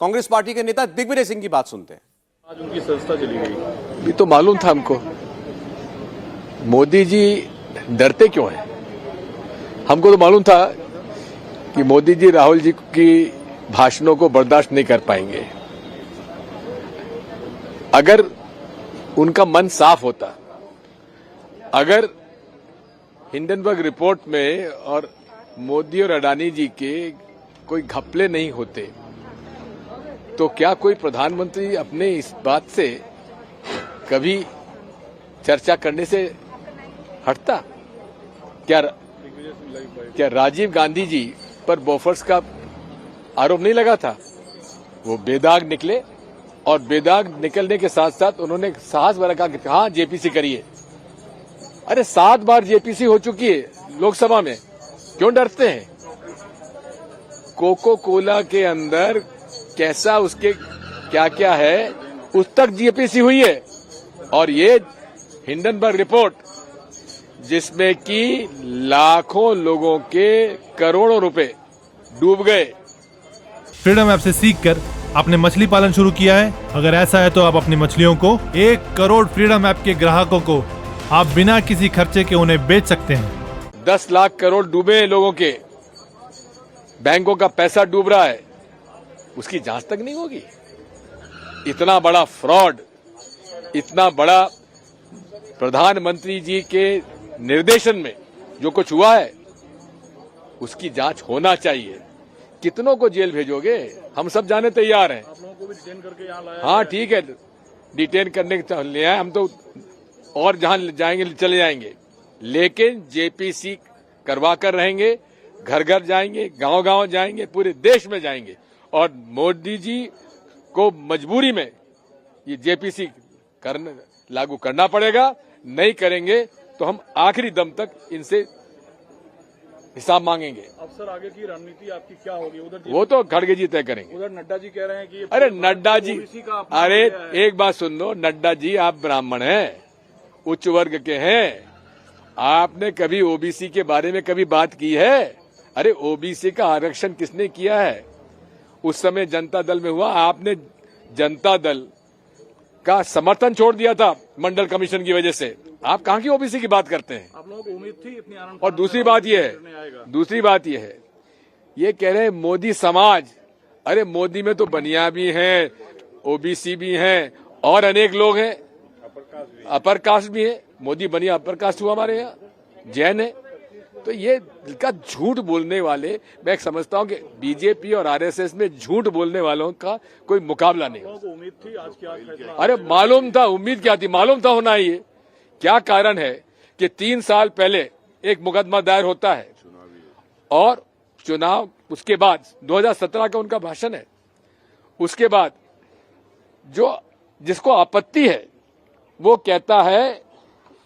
Congress party के नेता दिग्विजय सिंह की बात सुनते हैं। आज उनकी संस्था चली गई, ये तो मालूम था हमको। मोदी जी डरते क्यों हैं? हमको तो मालूम था कि मोदी जी राहुल जी की भाषणों को बर्दाश्त नहीं कर पाएंगे। अगर उनका मन साफ होता, अगर हिंडनबर्ग रिपोर्ट में और मोदी और अडानी जी के कोई घपले नहीं होते, तो क्या कोई प्रधानमंत्री अपने इस बात से कभी चर्चा करने से हटता? क्या राजीव गांधी जी पर बोफर्स का आरोप नहीं लगा था? वो बेदाग निकले और बेदाग निकलने के साथ साथ उन्होंने साहस बरका कि हाँ जेपीसी करिए। अरे 7 बार जेपीसी हो चुकी है लोकसभा में, क्यों डरते हैं? कोको कोला के अंदर कैसा उसके क्या क्या है उस तक जेपीसी हुई है। और ये हिंडनबर्ग रिपोर्ट जिसमें कि लाखों लोगों के करोड़ों रुपए डूब गए। फ्रीडम ऐप से सीखकर आपने मछली पालन शुरू किया है? अगर ऐसा है तो आप अपनी मछलियों को 1 करोड़ फ्रीडम ऐप के ग्राहकों को आप बिना किसी खर्चे के उन्हें बेच सकते हैं। 10 लाख करोड़ डूबे हैं लोगों के, बैंकों का पैसा डूब रहा है, उसकी जांच तक नहीं होगी। इतना बड़ा फ्रॉड, इतना बड़ा प्रधानमंत्री जी के निर्देशन में जो कुछ हुआ है उसकी जांच होना चाहिए। कितनों को जेल भेजोगे? हम सब जाने तैयार हैं। आप लोगों को भी डिटेन करके यहाँ लाया। हाँ ठीक है, डिटेन करने के लिए आए हम तो, और जहां जाएंगे चले जाएंगे, लेकिन जेपीसी करवा कर रहेंगे, घर घर जाएंगे, गांव गांव जाएंगे, पूरे देश में जाएंगे। और मोदी जी को मजबूरी में ये जेपीसी लागू करना पड़ेगा। नहीं करेंगे तो हम आखिरी दम तक इनसे हिसाब मांगेंगे। अब सर आगे की रणनीति आपकी क्या होगी? उधर वो तो खड़गे जी तय करेंगे। उधर नड्डा जी कह रहे हैं कि अरे नड्डा जी, ओबीसी का अपना अरे है। एक बात सुन लो, नड्डा जी आप ब्राह्मण हैं, उच्च वर्ग के हैं, आपने कभी ओबीसी के बारे में कभी बात की है? अरे ओबीसी का आरक्षण किसने किया है? उस समय जनता दल में हुआ, आपने जनता दल का समर्थन छोड़ दिया था मंडल कमीशन की वजह से। आप कहां की ओबीसी की बात करते हैं? आप लोगों को उम्मीद थी इतनी आनंद। और दूसरी बात यह है, ये कह रहे हैं मोदी समाज। अरे मोदी में तो बनिया भी हैं, ओबीसी भी हैं और अनेक लोग हैं, अपर कास्ट भी है। मोदी बनिया अपर कास्ट हुआ हमारे यहाँ, जैन है। तो ये का झूठ बोलने वाले, मैं समझता हूँ कि बीजेपी और आरएसएस में झूठ बोलने वालों का कोई मुकाबला नहीं। लोगों को उम्मीद थी आज क्या फैसला? अरे मालूम था, उम्मीद क्या थी, मालूम था होना ही है। क्या कारण है कि 3 साल पहले एक मुकदमा दायर होता है और चुनाव, उसके बाद 2017 का उनका भाषण है, उसके बाद जो जिसको आपत्ति है वो कहता है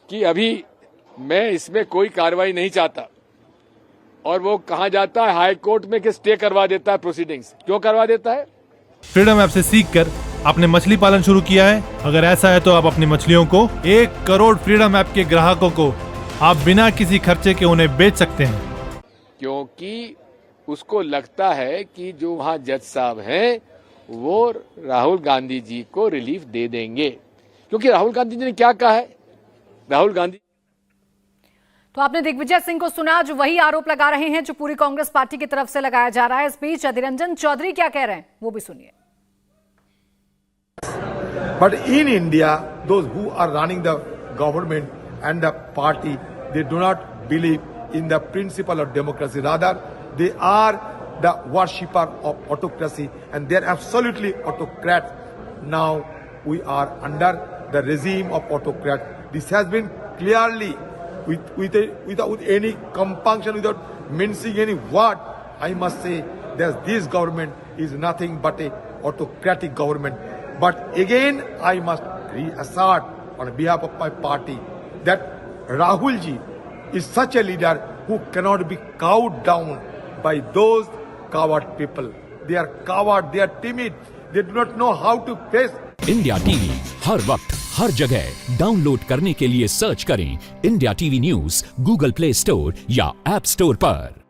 कि अभी मैं इसमें कोई कार्रवाई नहीं चाहता, और वो कहा जाता है हाई कोर्ट में कि स्टे करवा देता है प्रोसीडिंग्स। क्यों करवा देता है? फ्रीडम ऐप से सीखकर आपने मछली पालन शुरू किया है? अगर ऐसा है तो आप अपनी मछलियों को 1 करोड़ फ्रीडम ऐप के ग्राहकों को आप बिना किसी खर्चे के उन्हें बेच सकते हैं। क्योंकि उसको लगता है कि जो वहां जज साहब हैं वो राहुल गांधी जी को रिलीफ दे देंगे। क्योंकि राहुल गांधी जी ने क्या कहा है? राहुल गांधी तो आपने दिग्विजय सिंह को सुना, जो वही आरोप लगा रहे हैं जो पूरी कांग्रेस पार्टी की तरफ से लगाया जा रहा है। इस बीच अधीर रंजन चौधरी क्या कह रहे हैं वो भी सुनिए। But in India, those who are running the government and the party, they do not believe in the principle of democracy. Rather, they are the worshipper of autocracy, and they are absolutely autocrats. Now we are under the regime of autocrat. This has been clearly, without any compunction, without mincing any word, I must say that this government is nothing but a autocratic government. But again, I must reassert on behalf of my party that Rahul ji is such a leader who cannot be cowed down by those coward people. They are coward, they are timid, they do not know how to face. India TV हर वक्त हर जगह download करने के लिए search करें India TV news Google Play Store या app store पर।